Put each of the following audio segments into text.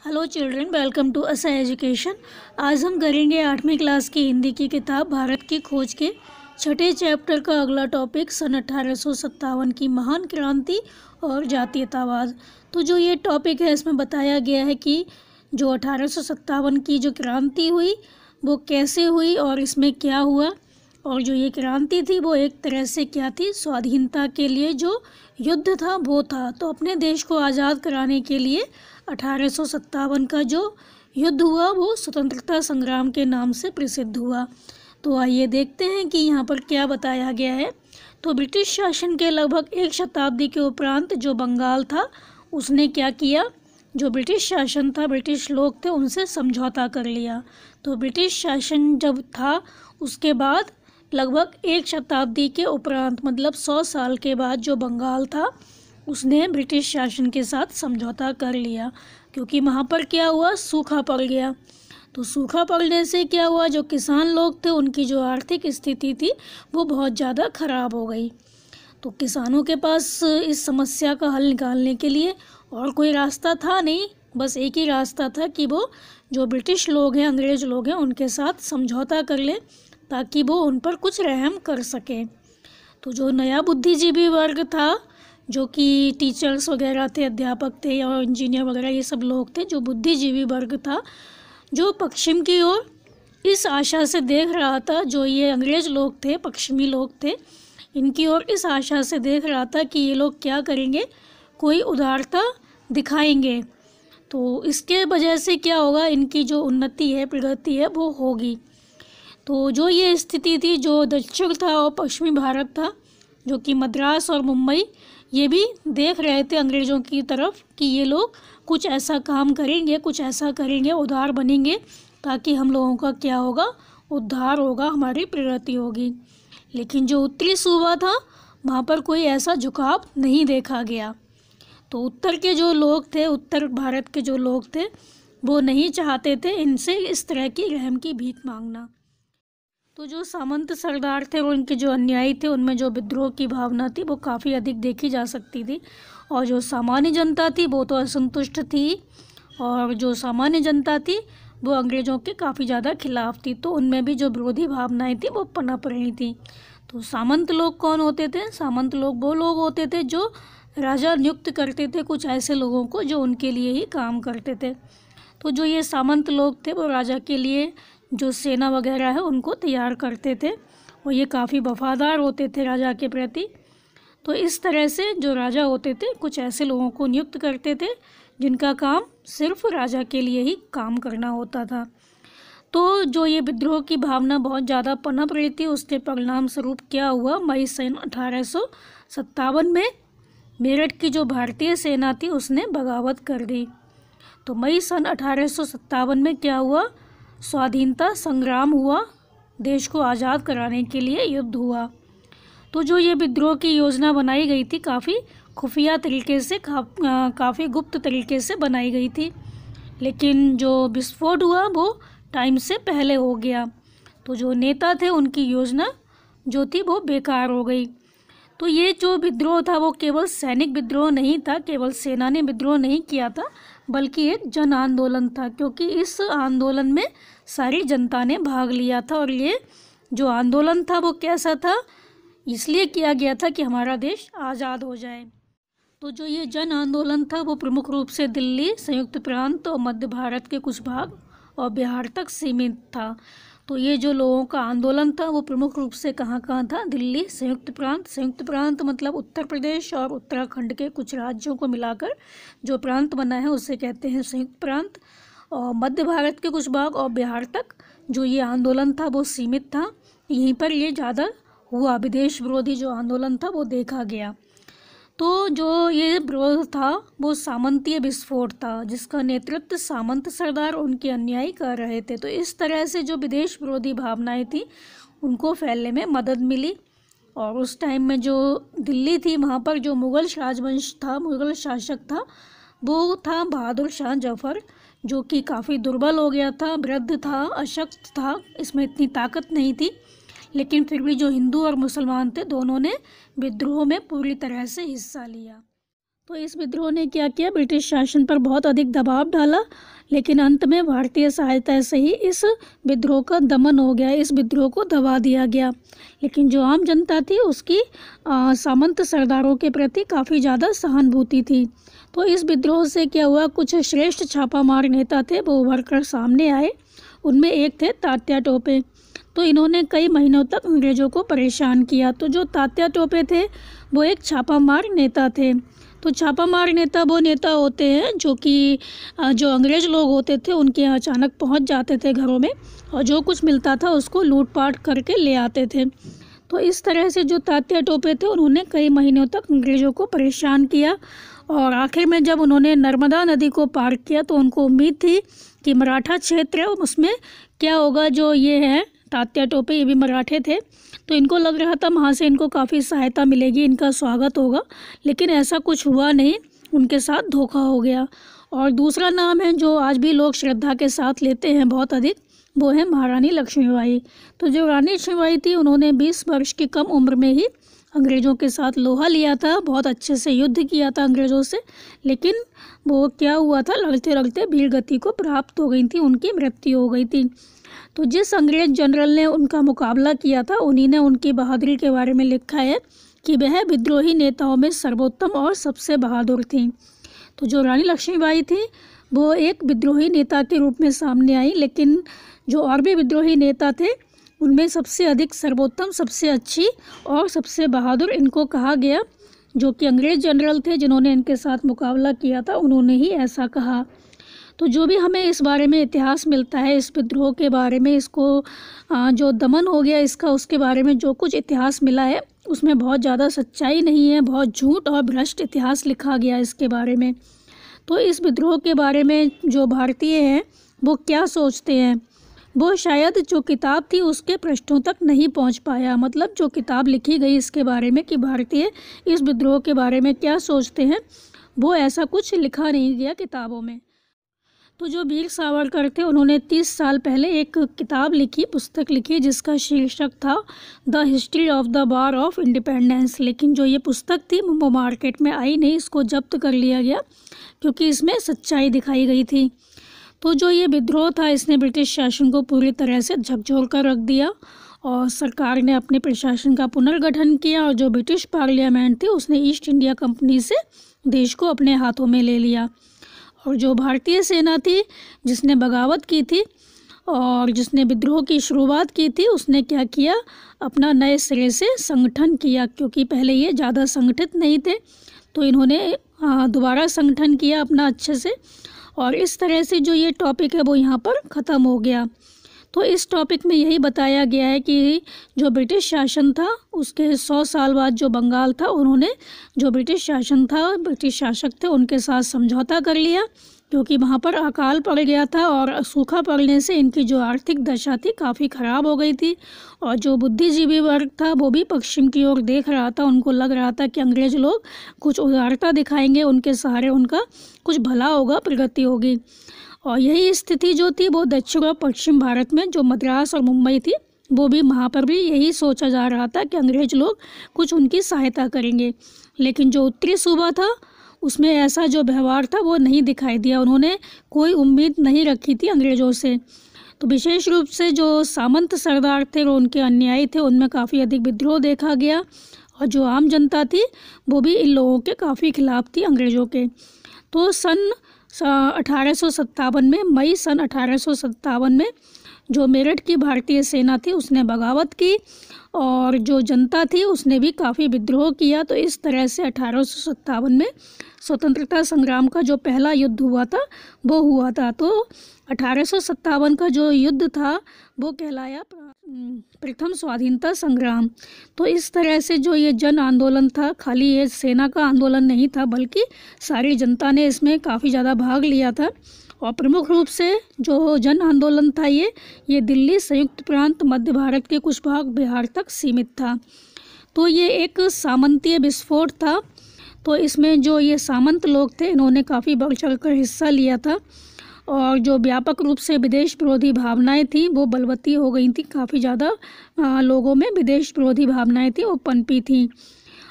Hello children, welcome to असा education. आज हम करेंगे 8वीं क्लास की हिंदी की किताब भारत की खोज के छठे चैप्टर का अगला टॉपिक सन 1857 की महान क्रांति और जातीयतावाद। तो जो ये टॉपिक है इसमें बताया गया है कि जो 1857 की जो क्रांति हुई वो कैसे हुई और इसमें क्या हुआ, और जो ये क्रांति थी वो एक तरह से क्या थी, स्वाधीनता के लिए जो युद्ध था वो था। तो अपने देश को आज़ाद कराने के लिए 1857 का जो युद्ध हुआ वो स्वतंत्रता संग्राम के नाम से प्रसिद्ध हुआ। तो आइए देखते हैं कि यहाँ पर क्या बताया गया है। तो ब्रिटिश शासन के लगभग एक शताब्दी के उपरांत जो बंगाल था उसने क्या किया, जो ब्रिटिश शासन था, ब्रिटिश लोग थे, उनसे समझौता कर लिया। तो ब्रिटिश शासन जब था उसके बाद लगभग एक शताब्दी के उपरांत मतलब 100 साल के बाद जो बंगाल था उसने ब्रिटिश शासन के साथ समझौता कर लिया, क्योंकि वहाँ पर क्या हुआ, सूखा पड़ गया। तो सूखा पड़ने से क्या हुआ, जो किसान लोग थे उनकी जो आर्थिक स्थिति थी वो बहुत ज़्यादा ख़राब हो गई। तो किसानों के पास इस समस्या का हल निकालने के लिए और कोई रास्ता था नहीं, बस एक ही रास्ता था कि वो जो ब्रिटिश लोग हैं, अंग्रेज़ लोग हैं, उनके साथ समझौता कर लें ताकि वो उन पर कुछ रहम कर सकें। तो जो नया बुद्धिजीवी वर्ग था, जो कि टीचर्स वगैरह थे, अध्यापक थे और इंजीनियर वगैरह, ये सब लोग थे, जो बुद्धिजीवी वर्ग था, जो पश्चिम की ओर इस आशा से देख रहा था, जो ये अंग्रेज़ लोग थे, पश्चिमी लोग थे, इनकी ओर इस आशा से देख रहा था कि ये लोग क्या करेंगे, कोई उदारता दिखाएंगे। तो इसके वजह से क्या होगा, इनकी जो उन्नति है, प्रगति है, वो होगी। तो जो ये स्थिति थी, जो दक्षिण था और पश्चिमी भारत था, जो कि मद्रास और मुंबई, ये भी देख रहे थे अंग्रेज़ों की तरफ कि ये लोग कुछ ऐसा काम करेंगे, कुछ ऐसा करेंगे, उदार बनेंगे, ताकि हम लोगों का क्या होगा, उद्धार होगा, हमारी प्रगति होगी। लेकिन जो उत्तरी सूबा था वहाँ पर कोई ऐसा झुकाव नहीं देखा गया। तो उत्तर के जो लोग थे, उत्तर भारत के जो लोग थे, वो नहीं चाहते थे इनसे इस तरह की रहम की भीख मांगना। तो जो सामंत सरदार थे और उनके जो अन्यायी थे, उनमें जो विद्रोह की भावना थी वो काफ़ी अधिक देखी जा सकती थी। और जो सामान्य जनता थी वो तो असंतुष्ट थी, और जो सामान्य जनता थी वो अंग्रेज़ों के काफ़ी ज़्यादा खिलाफ थी। तो उनमें भी जो विरोधी भावनाएं थी वो पनप रही थी। तो सामंत लोग कौन होते थे? सामंत लोग वो लोग होते थे जो राजा नियुक्त करते थे कुछ ऐसे लोगों को जो उनके लिए ही काम करते थे। तो जो ये सामंत लोग थे वो राजा के लिए जो सेना वगैरह है उनको तैयार करते थे, और ये काफ़ी वफादार होते थे राजा के प्रति। तो इस तरह से जो राजा होते थे कुछ ऐसे लोगों को नियुक्त करते थे जिनका काम सिर्फ राजा के लिए ही काम करना होता था। तो जो ये विद्रोह की भावना बहुत ज़्यादा पनप रही थी, उसके परिणाम स्वरूप क्या हुआ, मई सन 1857 में मेरठ की जो भारतीय सेना थी उसने बगावत कर दी। तो मई सन 1857 में क्या हुआ, स्वाधीनता संग्राम हुआ, देश को आज़ाद कराने के लिए युद्ध हुआ। तो जो ये विद्रोह की योजना बनाई गई थी काफ़ी खुफिया तरीके से, काफ़ी गुप्त तरीके से बनाई गई थी, लेकिन जो विस्फोट हुआ वो टाइम से पहले हो गया। तो जो नेता थे उनकी योजना जो थी वो बेकार हो गई। तो ये जो विद्रोह था वो केवल सैनिक विद्रोह नहीं था, केवल सेना ने विद्रोह नहीं किया था, बल्कि एक जन आंदोलन था, क्योंकि इस आंदोलन में सारी जनता ने भाग लिया था। और ये जो आंदोलन था वो कैसा था, इसलिए किया गया था कि हमारा देश आज़ाद हो जाए। तो जो ये जन आंदोलन था वो प्रमुख रूप से दिल्ली, संयुक्त प्रांत और मध्य भारत के कुछ भाग और बिहार तक सीमित था। तो ये जो लोगों का आंदोलन था वो प्रमुख रूप से कहाँ था, दिल्ली, संयुक्त प्रांत मतलब उत्तर प्रदेश और उत्तराखंड के कुछ राज्यों को मिलाकर जो प्रांत बना है उसे कहते हैं संयुक्त प्रांत, और मध्य भारत के कुछ भाग और बिहार तक जो ये आंदोलन था वो सीमित था। यहीं पर ये ज़्यादा हुआ, विदेश विरोधी जो आंदोलन था वो देखा गया। तो जो ये विरोध था वो सामंतीय विस्फोट था, जिसका नेतृत्व सामंत सरदार उनके अनुयायी कर रहे थे। तो इस तरह से जो विदेश विरोधी भावनाएं थी उनको फैलने में मदद मिली। और उस टाइम में जो दिल्ली थी वहाँ पर जो मुग़ल राजवंश था, मुग़ल शासक था, वो था बहादुर शाह जफ़र, जो कि काफ़ी दुर्बल हो गया था, वृद्ध था, अशक्त था, इसमें इतनी ताकत नहीं थी। लेकिन फिर भी जो हिंदू और मुसलमान थे दोनों ने विद्रोह में पूरी तरह से हिस्सा लिया। तो इस विद्रोह ने क्या किया, ब्रिटिश शासन पर बहुत अधिक दबाव डाला, लेकिन अंत में भारतीय सहायता से ही इस विद्रोह का दमन हो गया, इस विद्रोह को दबा दिया गया। लेकिन जो आम जनता थी उसकी सामंत सरदारों के प्रति काफ़ी ज़्यादा सहानुभूति थी। तो इस विद्रोह से क्या हुआ, कुछ श्रेष्ठ छापामार नेता थे वो उभर कर सामने आए। उनमें एक थे तात्या टोपे। तो इन्होंने कई महीनों तक अंग्रेज़ों को परेशान किया। तो जो तात्या टोपे थे वो एक छापामार नेता थे। तो छापामार नेता वो नेता होते हैं जो कि जो अंग्रेज़ लोग होते थे उनके यहाँ अचानक पहुँच जाते थे घरों में, और जो कुछ मिलता था उसको लूटपाट करके ले आते थे। तो इस तरह से जो तात्या टोपे थे उन्होंने कई महीनों तक अंग्रेज़ों को परेशान किया, और आखिर में जब उन्होंने नर्मदा नदी को पार किया तो उनको उम्मीद थी कि मराठा क्षेत्र है उसमें क्या होगा, जो ये है तात्या टोपे ये भी मराठे थे, तो इनको लग रहा था वहाँ से इनको काफ़ी सहायता मिलेगी, इनका स्वागत होगा। लेकिन ऐसा कुछ हुआ नहीं, उनके साथ धोखा हो गया। और दूसरा नाम है जो आज भी लोग श्रद्धा के साथ लेते हैं बहुत अधिक, वो है महारानी लक्ष्मीबाई। तो जो रानी लक्ष्मीबाई थी उन्होंने 20 वर्ष की कम उम्र में ही अंग्रेज़ों के साथ लोहा लिया था, बहुत अच्छे से युद्ध किया था अंग्रेज़ों से, लेकिन वो क्या हुआ था, लड़ते लड़ते वीर गति को प्राप्त हो गई थी, उनकी मृत्यु हो गई थी। तो जिस अंग्रेज़ जनरल ने उनका मुकाबला किया था उन्हीं ने उनकी बहादुरी के बारे में लिखा है कि वह विद्रोही नेताओं में सर्वोत्तम और सबसे बहादुर थी। तो जो रानी लक्ष्मीबाई थी वो एक विद्रोही नेता के रूप में सामने आई, लेकिन जो और भी विद्रोही नेता थे उनमें सबसे अधिक सर्वोत्तम, सबसे अच्छी और सबसे बहादुर इनको कहा गया। जो कि अंग्रेज़ जनरल थे जिन्होंने इनके साथ मुकाबला किया था उन्होंने ही ऐसा कहा। तो जो भी हमें इस बारे में इतिहास मिलता है, इस विद्रोह के बारे में, इसको जो दमन हो गया इसका, उसके बारे में जो कुछ इतिहास मिला है उसमें बहुत ज़्यादा सच्चाई नहीं है, बहुत झूठ और भ्रष्ट इतिहास लिखा गया इसके बारे में। तो इस विद्रोह के बारे में जो भारतीय हैं वो क्या सोचते हैं, वो शायद जो किताब थी उसके पृष्ठों तक नहीं पहुंच पाया। मतलब जो किताब लिखी गई इसके बारे में कि भारतीय इस विद्रोह के बारे में क्या सोचते हैं, वो ऐसा कुछ लिखा नहीं गया किताबों में। तो जो वीर सावरकर थे उन्होंने 30 साल पहले एक किताब लिखी, पुस्तक लिखी, जिसका शीर्षक था the history of the war of independence. लेकिन जो ये पुस्तक थी वो मार्केट में आई नहीं, इसको जब्त कर लिया गया क्योंकि इसमें सच्चाई दिखाई गई थी। तो जो ये विद्रोह था इसने ब्रिटिश शासन को पूरी तरह से झकझोर कर रख दिया, और सरकार ने अपने प्रशासन का पुनर्गठन किया, और जो ब्रिटिश पार्लियामेंट थी उसने ईस्ट इंडिया कंपनी से देश को अपने हाथों में ले लिया। और जो भारतीय सेना थी जिसने बगावत की थी और जिसने विद्रोह की शुरुआत की थी उसने क्या किया, अपना नए सिरे से संगठन किया, क्योंकि पहले ये ज़्यादा संगठित नहीं थे। तो इन्होंने दोबारा संगठन किया अपना अच्छे से, और इस तरह से जो ये टॉपिक है वो यहाँ पर ख़त्म हो गया। तो इस टॉपिक में यही बताया गया है कि जो ब्रिटिश शासन था उसके 100 साल बाद जो बंगाल था उन्होंने जो ब्रिटिश शासन था, ब्रिटिश शासक थे, उनके साथ समझौता कर लिया, क्योंकि वहाँ पर अकाल पड़ गया था और सूखा पड़ने से इनकी जो आर्थिक दशा थी काफ़ी ख़राब हो गई थी। और जो बुद्धिजीवी वर्ग था वो भी पश्चिम की ओर देख रहा था, उनको लग रहा था कि अंग्रेज़ लोग कुछ उदारता दिखाएंगे, उनके सहारे उनका कुछ भला होगा, प्रगति होगी। और यही स्थिति जो थी वो दक्षिण और पश्चिम भारत में, जो मद्रास और मुंबई थी, वो भी वहाँ पर भी यही सोचा जा रहा था कि अंग्रेज़ लोग कुछ उनकी सहायता करेंगे। लेकिन जो उत्तरी सूबा था उसमें ऐसा जो व्यवहार था वो नहीं दिखाई दिया, उन्होंने कोई उम्मीद नहीं रखी थी अंग्रेज़ों से। तो विशेष रूप से जो सामंत सरदार थे और उनके अन्यायी थे उनमें काफ़ी अधिक विद्रोह देखा गया, और जो आम जनता थी वो भी इन लोगों के काफ़ी खिलाफ थी अंग्रेज़ों के। तो सन 1857 में, मई सन 1857 में जो मेरठ की भारतीय सेना थी उसने बगावत की, और जो जनता थी उसने भी काफ़ी विद्रोह किया। तो इस तरह से 1857 में स्वतंत्रता संग्राम का जो पहला युद्ध हुआ था वो हुआ था। तो 1857 का जो युद्ध था वो कहलाया प्रथम स्वाधीनता संग्राम। तो इस तरह से जो ये जन आंदोलन था, खाली ये सेना का आंदोलन नहीं था बल्कि सारी जनता ने इसमें काफ़ी ज़्यादा भाग लिया था। और प्रमुख रूप से जो जन आंदोलन था ये दिल्ली, संयुक्त प्रांत, मध्य भारत के कुछ भाग, बिहार तक सीमित था। तो ये एक सामंतीय विस्फोट था। तो इसमें जो ये सामंत लोग थे इन्होंने काफ़ी बढ़ चढ़कर हिस्सा लिया था, और जो व्यापक रूप से विदेश विरोधी भावनाएं थी वो बलवती हो गई थी, काफ़ी ज़्यादा लोगों में विदेश विरोधी भावनाएं थी वो पनपी थी।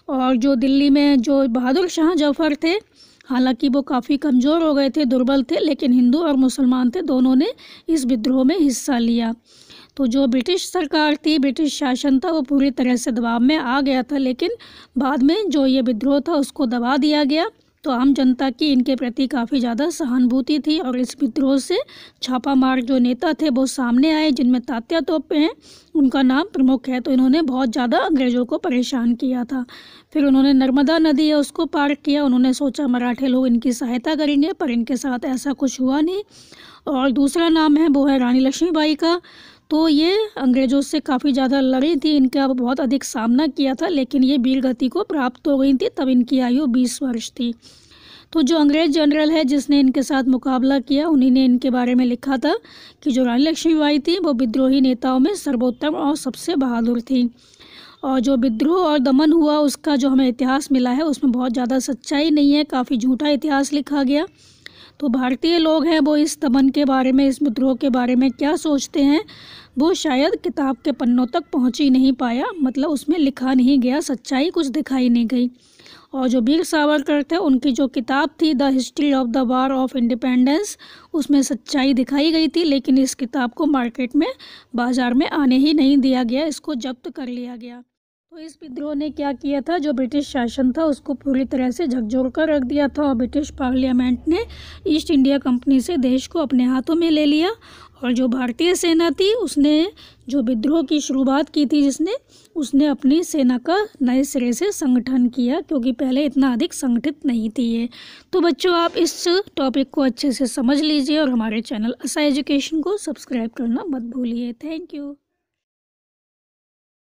और जो दिल्ली में जो बहादुर शाह जफर थे, हालांकि वो काफ़ी कमज़ोर हो गए थे, दुर्बल थे, लेकिन हिंदू और मुसलमान थे, दोनों ने इस विद्रोह में हिस्सा लिया। तो जो ब्रिटिश सरकार थी, ब्रिटिश शासन था, वो पूरी तरह से दबाव में आ गया था, लेकिन बाद में जो ये विद्रोह था उसको दबा दिया गया। तो आम जनता की इनके प्रति काफ़ी ज़्यादा सहानुभूति थी और इस विद्रोह से छापामार जो नेता थे वो सामने आए, जिनमें तात्या तोपे हैं, उनका नाम प्रमुख है। तो इन्होंने बहुत ज़्यादा अंग्रेज़ों को परेशान किया था। फिर उन्होंने नर्मदा नदी है उसको पार किया। उन्होंने सोचा मराठे लोग इनकी सहायता करेंगे, पर इनके साथ ऐसा कुछ हुआ नहीं। और दूसरा नाम है वो है रानी लक्ष्मीबाई का। तो ये अंग्रेज़ों से काफ़ी ज़्यादा लड़ी थी, इनका बहुत अधिक सामना किया था, लेकिन ये वीर गति को प्राप्त हो गई थी। तब इनकी आयु 20 वर्ष थी। तो जो अंग्रेज़ जनरल है जिसने इनके साथ मुकाबला किया, उन्हीं ने इनके बारे में लिखा था कि जो रानी लक्ष्मीबाई थी वो विद्रोही नेताओं में सर्वोत्तम और सबसे बहादुर थी। और जो विद्रोह और दमन हुआ उसका जो हमें इतिहास मिला है उसमें बहुत ज़्यादा सच्चाई नहीं है, काफ़ी झूठा इतिहास लिखा गया। तो भारतीय लोग हैं वो इस दमन के बारे में, इस विद्रोह के बारे में क्या सोचते हैं वो शायद किताब के पन्नों तक पहुंच ही नहीं पाया, मतलब उसमें लिखा नहीं गया, सच्चाई कुछ दिखाई नहीं गई। और जो वीर सावरकर थे उनकी जो किताब थी the history of the war of independence, उसमें सच्चाई दिखाई गई थी, लेकिन इस किताब को मार्केट में, बाज़ार में आने ही नहीं दिया गया, इसको जब्त कर लिया गया। तो इस विद्रोह ने क्या किया था, जो ब्रिटिश शासन था उसको पूरी तरह से झकझोर कर रख दिया था और ब्रिटिश पार्लियामेंट ने ईस्ट इंडिया कंपनी से देश को अपने हाथों में ले लिया। और जो भारतीय सेना थी उसने जो विद्रोह की शुरुआत की थी उसने अपनी सेना का नए सिरे से संगठन किया, क्योंकि पहले इतना अधिक संगठित नहीं थी ये। तो बच्चों आप इस टॉपिक को अच्छे से समझ लीजिए और हमारे चैनल असा एजुकेशन को सब्सक्राइब करना मत भूलिए। Thank you.